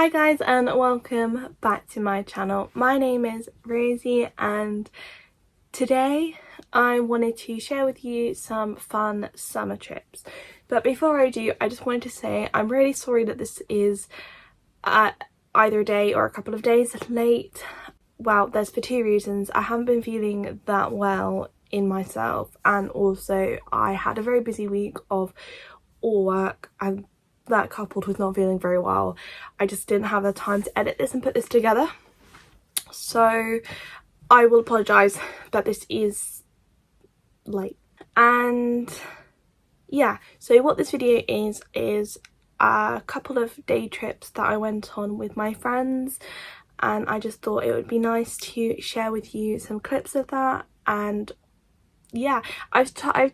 Hi guys and welcome back to my channel. My name is Rosie and today I wanted to share with you some fun summer trips. But before I do, I just wanted to say I'm really sorry that this is either a day or a couple of days late. Well, there's for two reasons. I haven't been feeling that well in myself, and also I had a very busy week of all work, and that coupled with not feeling very well, I just didn't have the time to edit this and put this together. So I will apologise that this is late. And yeah, so what this video is a couple of day trips that I went on with my friends, and I just thought it would be nice to share with you some clips of that. And yeah, I've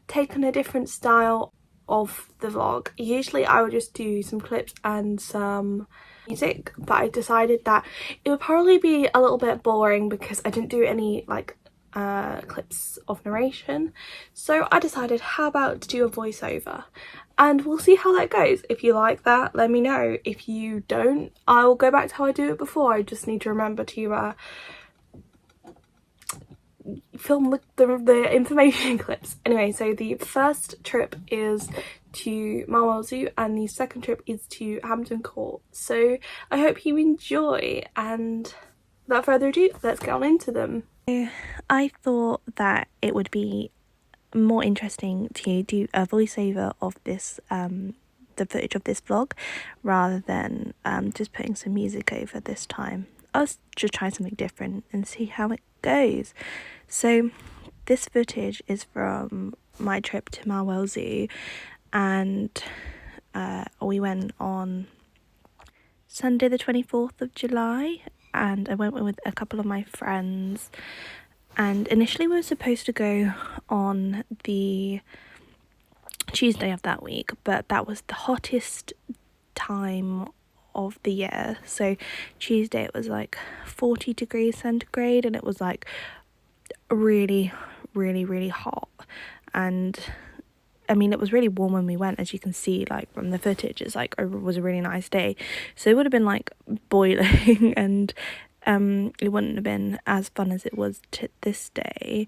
taken a different style of the vlog. Usually I would just do some clips and some music, but I decided that it would probably be a little bit boring because I didn't do any like clips of narration. So I decided, how about to do a voiceover, and we'll see how that goes. If you like that, let me know. If you don't, I will go back to how I do it before. I just need to remember to film the information clips. Anyway, so the first trip is to Marwell Zoo and the second trip is to Hampton Court. So I hope you enjoy, and without further ado, let's get on into them. I thought that it would be more interesting to do a voiceover of this the footage of this vlog rather than just putting some music over this time. I was just trying something different and see how it goes. So this footage is from my trip to Marwell Zoo, and we went on Sunday the 24th of July, and I went with a couple of my friends. And initially we were supposed to go on the Tuesday of that week, but that was the hottest time of the year. So Tuesday it was like 40 degrees centigrade, and it was like really hot. And I mean, it was really warm when we went, as you can see like from the footage. It's like, it was a really nice day, so it would have been like boiling and it wouldn't have been as fun as it was this day.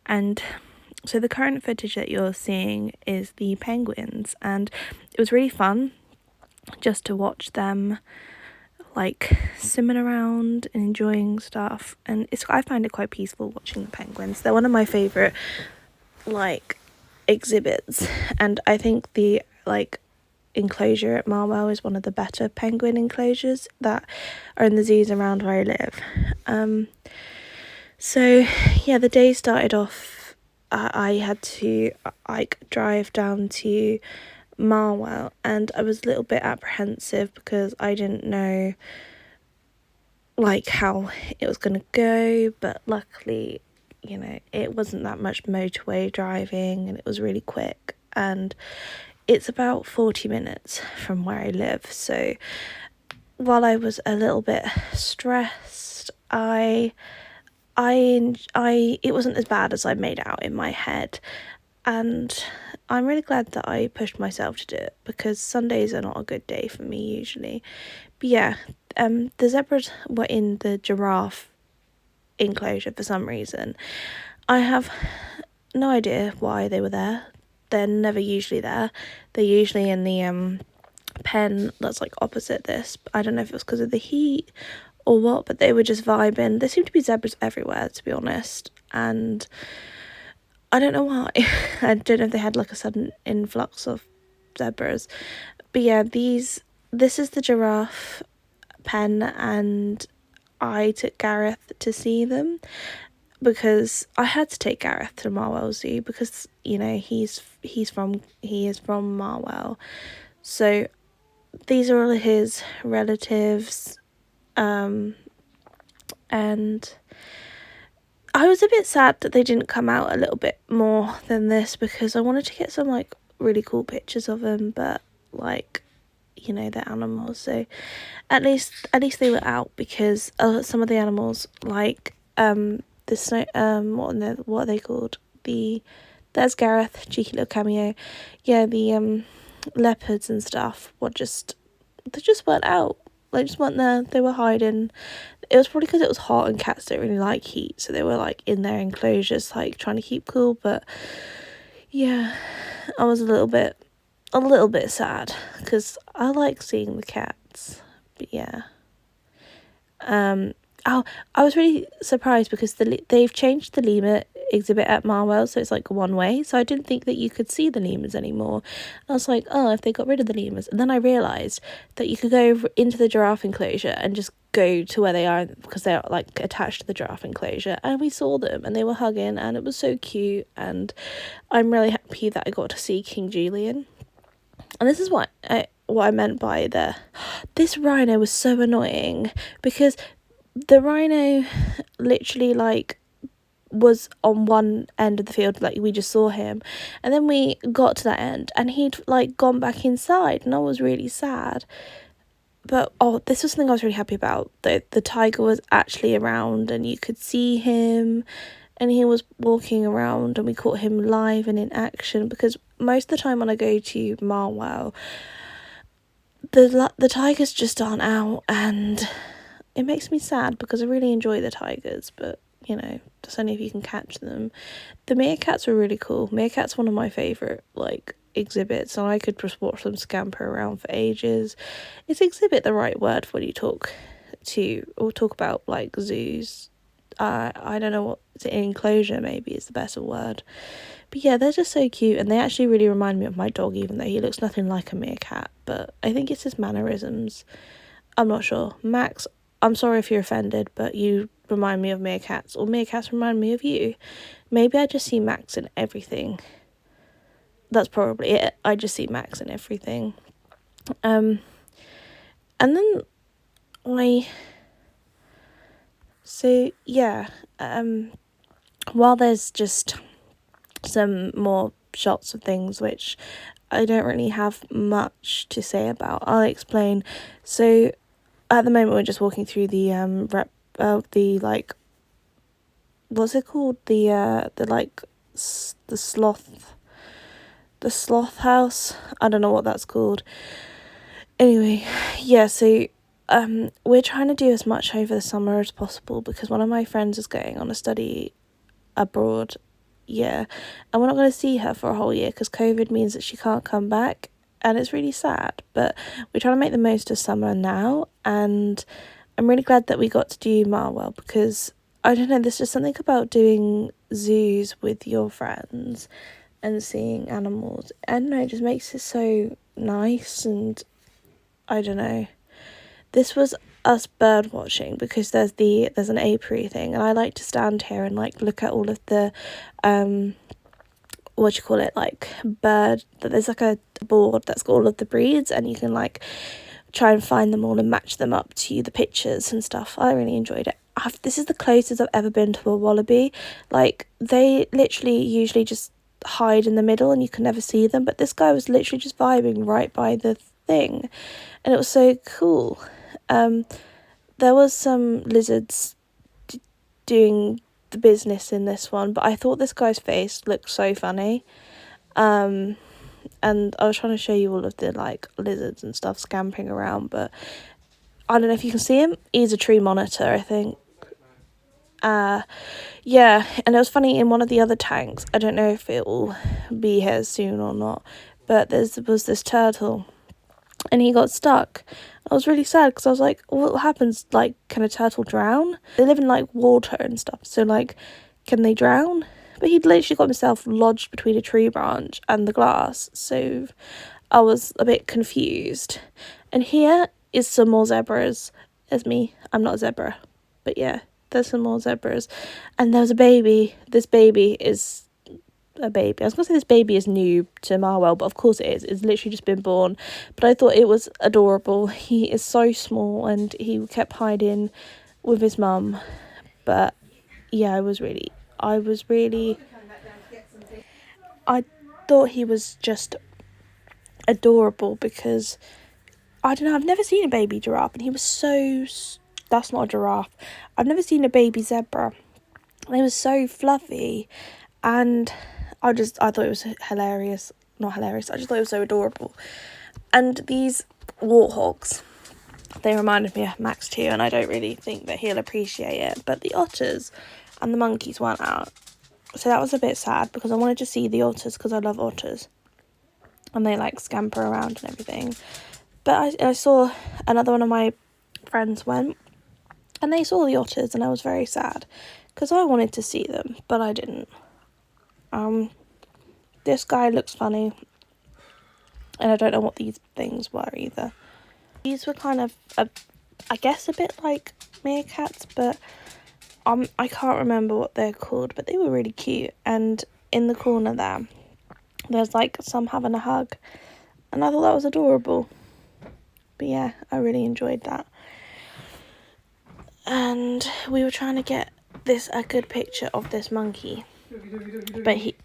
And so the current footage that you're seeing is the penguins, and it was really fun just to watch them like swimming around and enjoying stuff. And I find it quite peaceful watching the penguins. They're one of my favourite like exhibits, and I think the like enclosure at Marwell is one of the better penguin enclosures that are in the zoos around where I live. So yeah, the day started off, I had to like drive down to Marwell, and I was a little bit apprehensive because I didn't know like how it was going to go, but luckily, you know, it wasn't that much motorway driving and it was really quick, and it's about 40 minutes from where I live. So while I was a little bit stressed, it wasn't as bad as I made out in my head, and I'm really glad that I pushed myself to do it because Sundays are not a good day for me usually. But yeah, the zebras were in the giraffe enclosure for some reason. I have no idea why they were there. They're never usually there. They're usually in the pen that's like opposite this. I don't know if it was because of the heat or what, but they were just vibing. There seemed to be zebras everywhere, to be honest, and I don't know why. I don't know if they had like a sudden influx of zebras. But yeah, this is the Giraffe Pen, and I took Gareth to see them because I had to take Gareth to Marwell Zoo because, you know, he is from Marwell. So these are all his relatives, and I was a bit sad that they didn't come out a little bit more than this because I wanted to get some like really cool pictures of them, but like, you know, they're animals, so at least they were out because some of the animals like the snow what are they called, there's Gareth, cheeky little cameo, yeah, the leopards and stuff they just weren't out. They just weren't there. They were hiding. It was probably because it was hot and cats don't really like heat, so they were like in their enclosures, like trying to keep cool. But yeah, I was a little bit sad because I like seeing the cats. But yeah, oh, I was really surprised because they've changed the lemur exhibit at Marwell, so it's like one way. So I didn't think that you could see the lemurs anymore. I was like, oh, if they got rid of the lemurs. And then I realised that you could go into the giraffe enclosure and just go to where they are because they're like attached to the giraffe enclosure. And we saw them and they were hugging and it was so cute. And I'm really happy that I got to see King Julian. And this is what I meant by this rhino was so annoying because the rhino literally like was on one end of the field, like we just saw him, and then we got to that end and he'd like gone back inside and I was really sad. But this was something I was really happy about. The tiger was actually around and you could see him and he was walking around and we caught him live and in action, because most of the time when I go to Marwell, the tigers just aren't out and it makes me sad because I really enjoy the tigers, but you know, just only if you can catch them. The meerkats were really cool. Meerkats one of my favourite like exhibits, and I could just watch them scamper around for ages. Is exhibit the right word when you talk about like zoos? I don't know what enclosure maybe is the better word. But yeah, they're just so cute, and they actually really remind me of my dog, even though he looks nothing like a meerkat. But I think it's his mannerisms. I'm not sure. Max, I'm sorry if you're offended, but you remind me of meerkats, or meerkats remind me of you. Maybe I just see Max in everything. That's probably it. I just see Max in everything. And then while there's just some more shots of things which I don't really have much to say about, I'll explain. So at the moment we're just walking through the what's it called, the sloth house. I don't know what that's called. Anyway, yeah, so we're trying to do as much over the summer as possible because one of my friends is going on a study abroad. Yeah, and we're not going to see her for a whole year because COVID means that she can't come back, and it's really sad, but we're trying to make the most of summer now, and I'm really glad that we got to do Marwell because I don't know, there's just something about doing zoos with your friends and seeing animals. I don't know, it just makes it so nice. And I don't know, this was us bird watching because there's an apiary thing, and I like to stand here and like look at all of the like bird, that there's like a board that's got all of the breeds and you can like try and find them all and match them up to the pictures and stuff. I really enjoyed it. This is the closest I've ever been to a wallaby. Like, they literally usually just hide in the middle and you can never see them, but this guy was literally just vibing right by the thing and it was so cool. There was some lizards doing the business in this one, but I thought this guy's face looked so funny. And I was trying to show you all of the like lizards and stuff scampering around, but I don't know if you can see him. He's a tree monitor, I think. Yeah, and it was funny, in one of the other tanks, I don't know if it will be here soon or not, but there was this turtle and he got stuck. I was really sad because I was like, what happens, like, can a turtle drown? They live in like water and stuff, so like, can they drown? But he'd literally got himself lodged between a tree branch and the glass, so I was a bit confused. And here is some more zebras. There's me, I'm not a zebra, but yeah, there's some more zebras. And there was a baby. This baby is a baby. I was going to say this baby is new to Marwell, but of course it is. It's literally just been born. But I thought it was adorable. He is so small and he kept hiding with his mum. But yeah, I thought he was just adorable because, I don't know, I've never seen a baby giraffe and he was that's not a giraffe. I've never seen a baby zebra. They were so fluffy and I thought it was hilarious. Not hilarious, I just thought it was so adorable. And these warthogs, they reminded me of Max too, and I don't really think that he'll appreciate it. But the otters and the monkeys weren't out, so that was a bit sad because I wanted to see the otters because I love otters and they like scamper around and everything. But I saw another one of my friends went and they saw the otters, and I was very sad because I wanted to see them but I didn't. This guy looks funny, and I don't know what these things were either. These were kind of I guess a bit like meerkats, but I can't remember what they're called, but they were really cute. And in the corner there's like some having a hug, and I thought that was adorable. But yeah, I really enjoyed that. And we were trying to get a good picture of this monkey, but he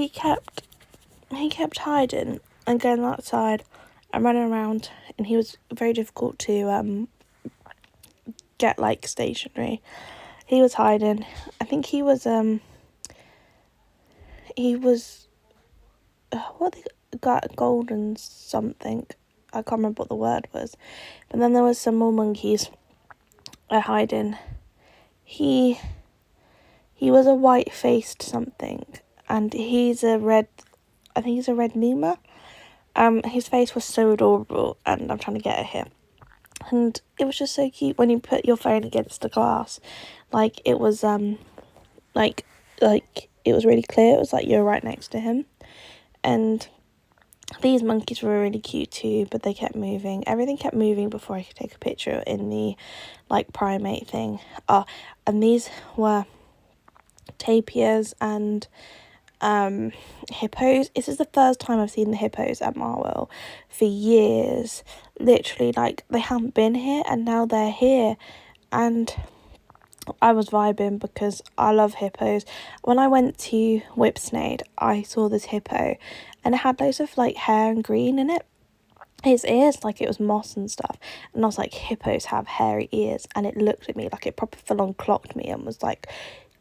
kept hiding and going outside and running around, and he was very difficult to get like stationary. He was hiding. I think he was what they got, golden something. I can't remember what the word was. But then there was some more monkeys hiding. He was a white-faced something, and he's a red. I think he's a red lemur. His face was so adorable, and I'm trying to get it here. And it was just so cute when you put your phone against the glass, like it was like it was really clear. It was like you're right next to him. And these monkeys were really cute too, but they kept moving. Everything kept moving before I could take a picture in the like primate thing. And these were tapirs and hippos. This is the first time I've seen the hippos at Marwell for years. Literally, like, they haven't been here and now they're here, and I was vibing because I love hippos. When I went to Whipsnade, I saw this hippo and it had loads of like hair and green in it. His ears, like it was moss and stuff, and I was like, hippos have hairy ears, and it looked at me like it proper full on clocked me and was like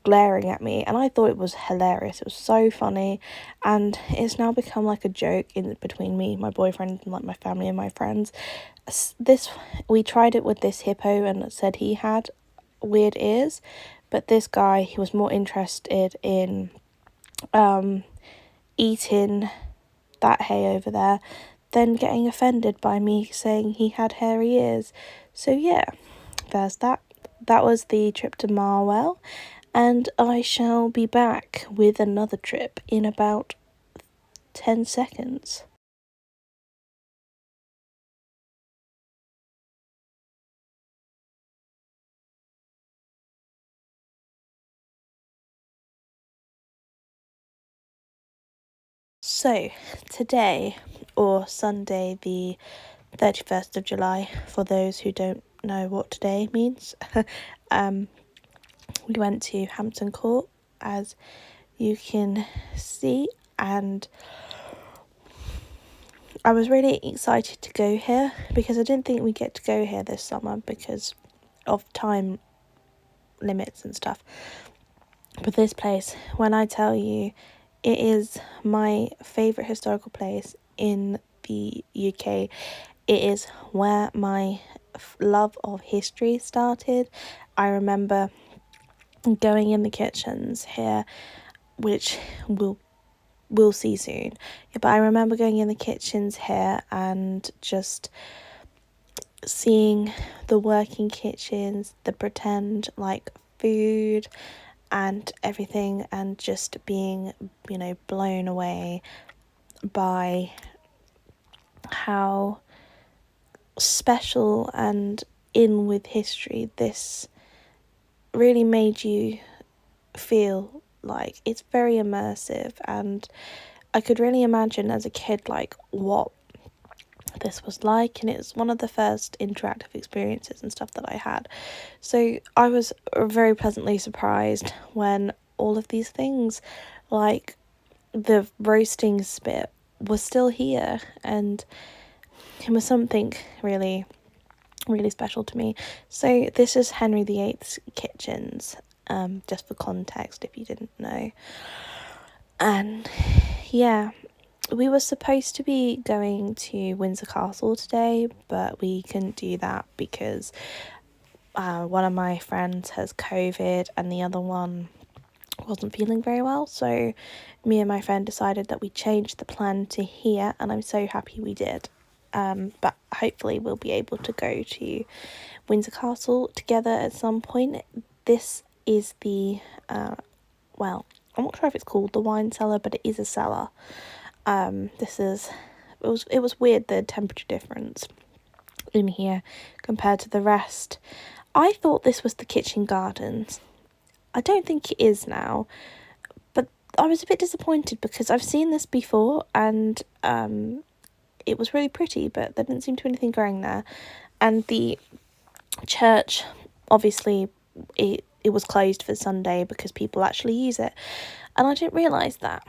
glaring at me, and I thought it was hilarious. It was so funny, and it's now become like a joke in between me, my boyfriend, and like my family and my friends. We tried it with this hippo and it said he had weird ears, but this guy, he was more interested in eating that hay over there than getting offended by me saying he had hairy ears. So yeah, there's that. That was the trip to Marwell, and I shall be back with another trip in about 10 seconds. So, today, or Sunday the 31st of July, for those who don't know what today means, we went to Hampton Court, as you can see, and I was really excited to go here because I didn't think we'd get to go here this summer because of time limits and stuff. But this place, when I tell you, it is my favourite historical place in the UK. It is where my love of history started. I remember going in the kitchens here, which we'll see soon. But I remember going in the kitchens here and just seeing the working kitchens, the pretend like food and everything, and just being, blown away by how special and in with history this really made you feel. Like, it's very immersive, and I could really imagine as a kid like what this was like, and it's one of the first interactive experiences and stuff that I had. So I was very pleasantly surprised when all of these things, like the roasting spit, was still here, and it was something really, really special to me. So this is Henry VIII's kitchens, just for context if you didn't know. And yeah, we were supposed to be going to Windsor Castle today, but we couldn't do that because one of my friends has COVID and the other one wasn't feeling very well. So me and my friend decided that we changed the plan to here, and I'm so happy we did. But hopefully we'll be able to go to Windsor Castle together at some point. This is the, well, I'm not sure if it's called the wine cellar, but it is a cellar. It was weird, the temperature difference in here compared to the rest. I thought this was the kitchen gardens. I don't think it is now, but I was a bit disappointed because I've seen this before and it was really pretty, but there didn't seem to be anything growing there. And the church, obviously, it was closed for Sunday because people actually use it, and I didn't realise that.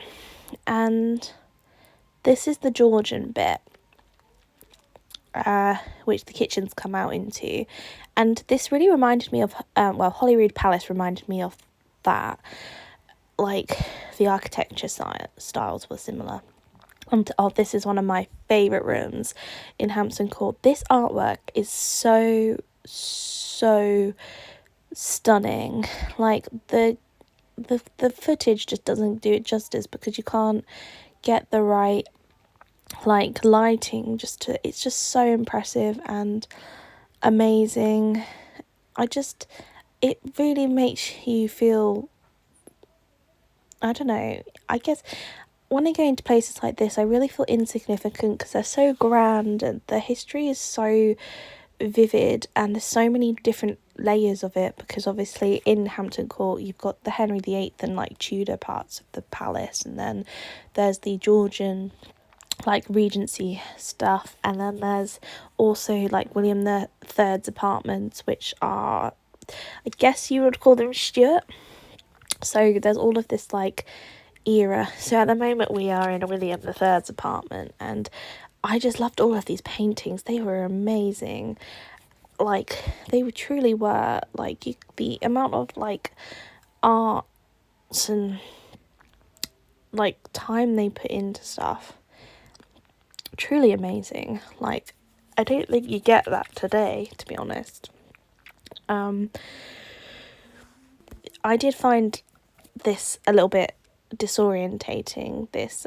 And this is the Georgian bit, which the kitchens come out into, and this really reminded me of Holyrood Palace reminded me of that. Like, the architecture styles were similar. And this is one of my favourite rooms in Hampton Court. This artwork is so stunning. Like, the footage just doesn't do it justice because you can't get the right like lighting it's just so impressive and amazing. It really makes you feel, I don't know, I guess when I go into places like this I really feel insignificant because they're so grand and the history is so vivid and there's so many different layers of it, because obviously in Hampton Court you've got the Henry VIII and like Tudor parts of the palace, and then there's the Georgian like Regency stuff, and then there's also like William the Third's apartments, which are, I guess you would call them Stuart. So there's all of this like era. So at the moment we are in William the Third's apartment, and I just loved all of these paintings. They were amazing. Like, they truly were. Like, the amount of like arts and like time they put into stuff, truly amazing. Like, I don't think you get that today, to be honest. I did find this a little bit disorientating, this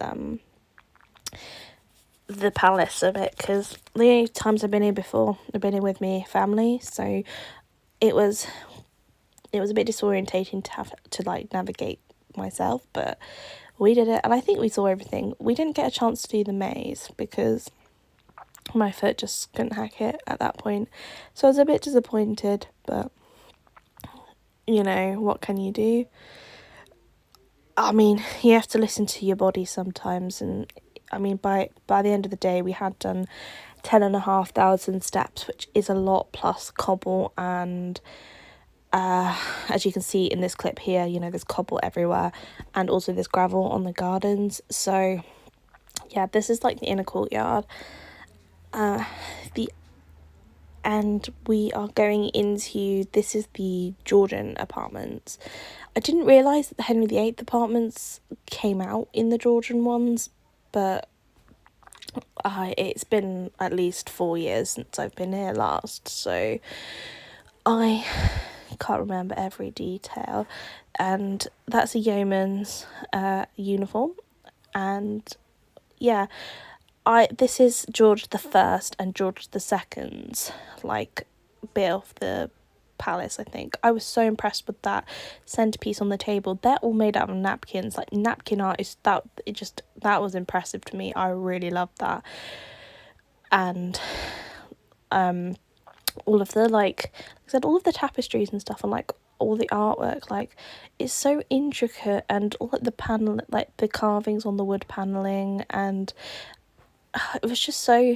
the palace a bit, because the only times I've been here before, I've been here with my family, so it was a bit disorientating to have to like navigate myself, but we did it and I think we saw everything. We didn't get a chance to do the maze because my foot just couldn't hack it at that point, so I was a bit disappointed, but you know, what can you do? I mean, you have to listen to your body sometimes, and I mean, by the end of the day we had done 10,500 steps, which is a lot, plus cobble, and as you can see in this clip here, you know, there's cobble everywhere and also there's gravel on the gardens. So yeah, this is like the inner courtyard, and we are going into, this is the Georgian apartments. I didn't realise that the Henry VIII apartments came out in the Georgian ones, but it's been at least 4 years since I've been here last, so I can't remember every detail. And that's a yeoman's uniform, and yeah, this is George the First and George the Second's like bit of the palace. I think I was so impressed with that centerpiece on the table. They're all made out of napkins, like napkin art is that was impressive to me. I really loved that. And all of the like I said, all of the tapestries and stuff, and like all the artwork, like it's so intricate, and all like the panel, like the carvings on the wood paneling, and it was just so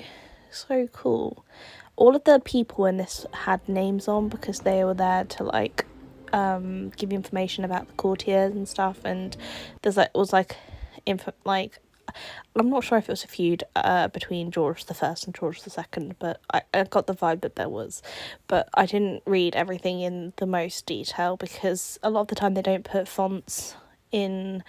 cool. All of the people in this had names on because they were there to like give you information about the courtiers and stuff, and there's I'm not sure if it was a feud between George the First and George the Second, but I got the vibe that there was. But I didn't read everything in the most detail because a lot of the time they don't put fonts in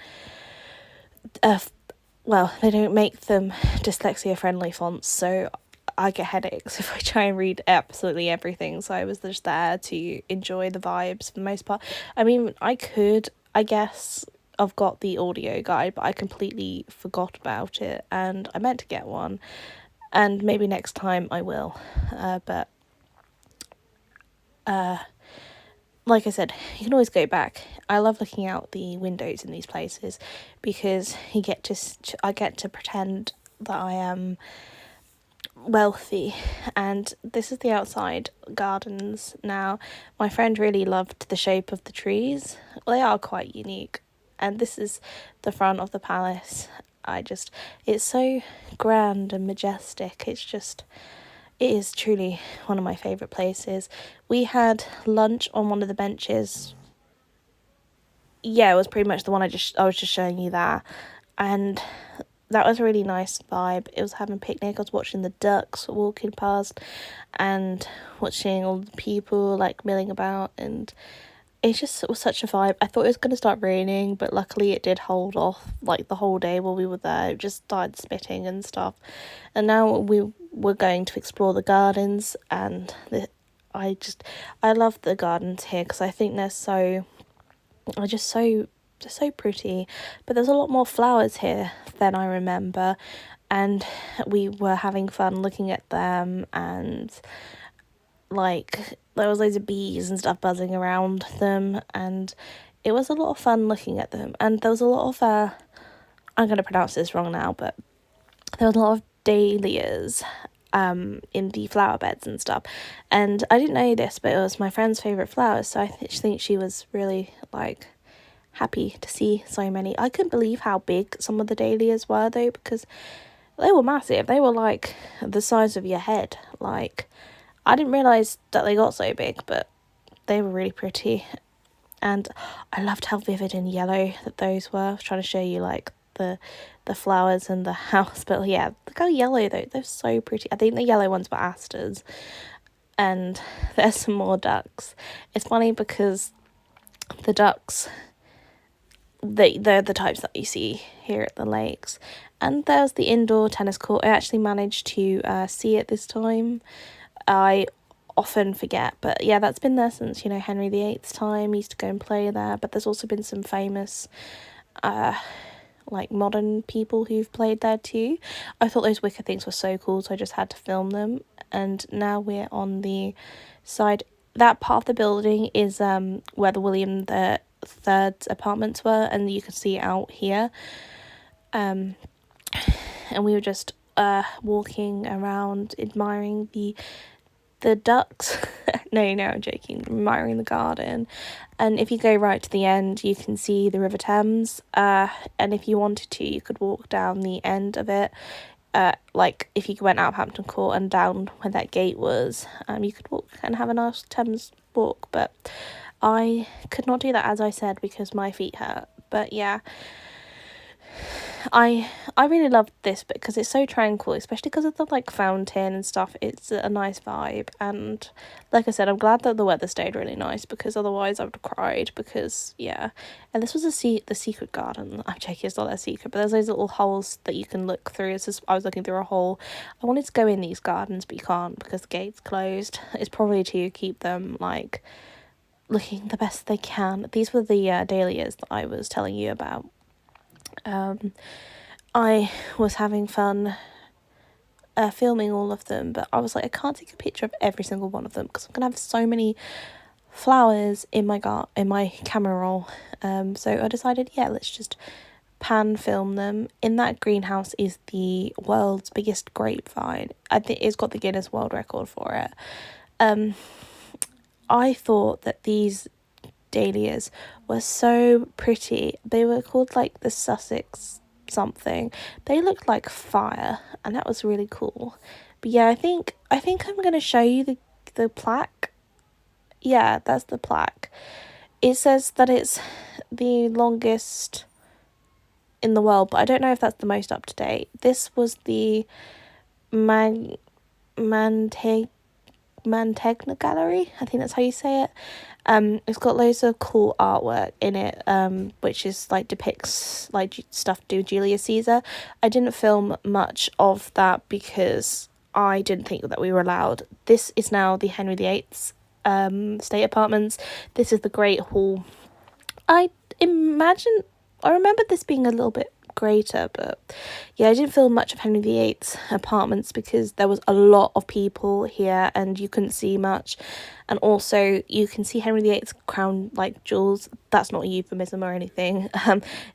well, they don't make them dyslexia-friendly fonts, so I get headaches if I try and read absolutely everything. So I was just there to enjoy the vibes for the most part. I mean, I guess I've got the audio guide, but I completely forgot about it, and I meant to get one, and maybe next time I will. But like I said, you can always go back. I love looking out the windows in these places because I get to pretend that I am wealthy. And this is the outside gardens now. My friend really loved the shape of the trees. They are quite unique. And this is the front of the palace. It's so grand and majestic. It is truly one of my favourite places. We had lunch on one of the benches. Yeah, it was pretty much the one I was just showing you that. And that was a really nice vibe. It was having a picnic. I was watching the ducks walking past and watching all the people like milling about, and it was such a vibe. I thought it was going to start raining, but luckily it did hold off like the whole day while we were there. It just started spitting and stuff. And now we're going to explore the gardens, and I love the gardens here because I think they're so pretty, but there's a lot more flowers here than I remember, and we were having fun looking at them, and like there was loads of bees and stuff buzzing around them, and it was a lot of fun looking at them. And there was a lot of I'm going to pronounce this wrong now, but there was a lot of dahlias in the flower beds and stuff, and I didn't know this, but it was my friend's favourite flower, so I think she was really like happy to see so many. I couldn't believe how big some of the dahlias were though, because they were massive. They were like the size of your head. Like, I didn't realise that they got so big, but they were really pretty. And I loved how vivid and yellow that those were. I was trying to show you like the flowers and the house, but yeah, look how yellow they're so pretty. I think the yellow ones were asters. And there's some more ducks. It's funny because the ducks, they're the types that you see here at the lakes. And there's the indoor tennis court. I actually managed to see it this time. I often forget, but yeah, that's been there since, Henry VIII's time. He used to go and play there, but there's also been some famous like modern people who've played there too. I thought those wicker things were so cool, so I just had to film them. And now we're on the side. That part of the building is where the William the Third's apartments were, and you can see it out here. And we were just walking around admiring the ducks. no, I'm joking. Admiring the garden. And if you go right to the end, you can see the River Thames. And if you wanted to, you could walk down the end of it. Like if you went out of Hampton Court and down where that gate was, you could walk and have a nice Thames walk. But I could not do that, as I said, because my feet hurt. But yeah, I really loved this bit because it's so tranquil, especially because of the like fountain and stuff. It's a nice vibe, and like I said, I'm glad that the weather stayed really nice, because otherwise I would have cried. Because yeah, and this was the secret garden. I'm joking, it's not that secret, but there's those little holes that you can look through. I was looking through a hole. I wanted to go in these gardens, but you can't because the gate's closed. It's probably to keep them like looking the best they can. These were the dahlias that I was telling you about. I was having fun filming all of them, but I was like, I can't take a picture of every single one of them because I'm gonna have so many flowers in my camera roll. So I decided, yeah, let's just pan film them. In that greenhouse is the world's biggest grapevine. I think it's got the Guinness World Record for it. I thought that these dahlias were so pretty. They were called like the Sussex something. They looked like fire, and that was really cool. But yeah, I think I'm gonna show you the plaque. Yeah, that's the plaque. It says that it's the longest in the world, but I don't know if that's the most up to date. This was the Mantegna Gallery, I think that's how you say it. It's got loads of cool artwork in it, which is like depicts like stuff to do with Julius Caesar. I didn't film much of that because I didn't think that we were allowed. This is now the Henry VIII's state apartments. This is the Great Hall. I remember this being a little bit greater, but yeah, I didn't film much of Henry VIII's apartments because there was a lot of people here and you couldn't see much. And also you can see Henry VIII's crown like jewels. That's not a euphemism or anything.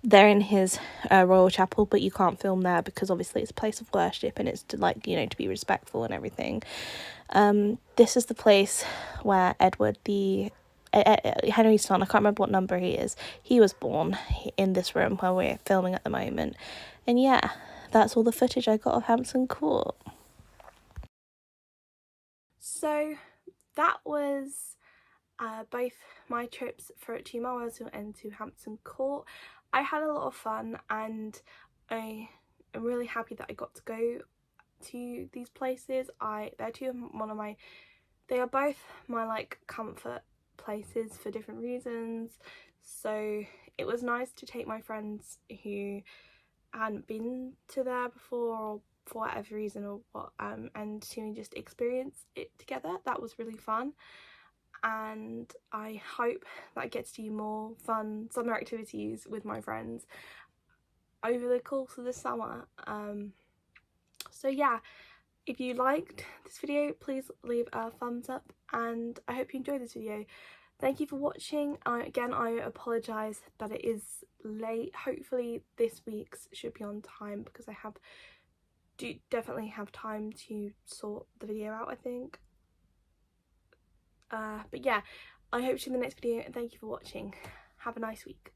They're in his royal chapel, but you can't film there because obviously it's a place of worship and it's to like, you know, to be respectful and everything. This is the place where Edward the Henry's son, I can't remember what number he is, he was born in this room where we're filming at the moment. And yeah, that's all the footage I got of Hampton Court. So that was both my trips to Marwell Zoo and to Hampton Court. I had a lot of fun and I am really happy that I got to go to these places. They are both my like comfort places for different reasons, so it was nice to take my friends who hadn't been to there before or for whatever reason or what and to just experience it together. That was really fun, and I hope that I get to do more fun summer activities with my friends over the course of the summer. So yeah, if you liked this video, please leave a thumbs up and I hope you enjoyed this video. Thank you for watching. Again, I apologise that it is late. Hopefully this week's should be on time because I definitely have time to sort the video out, I think. But yeah, I hope to see you in the next video and thank you for watching. Have a nice week.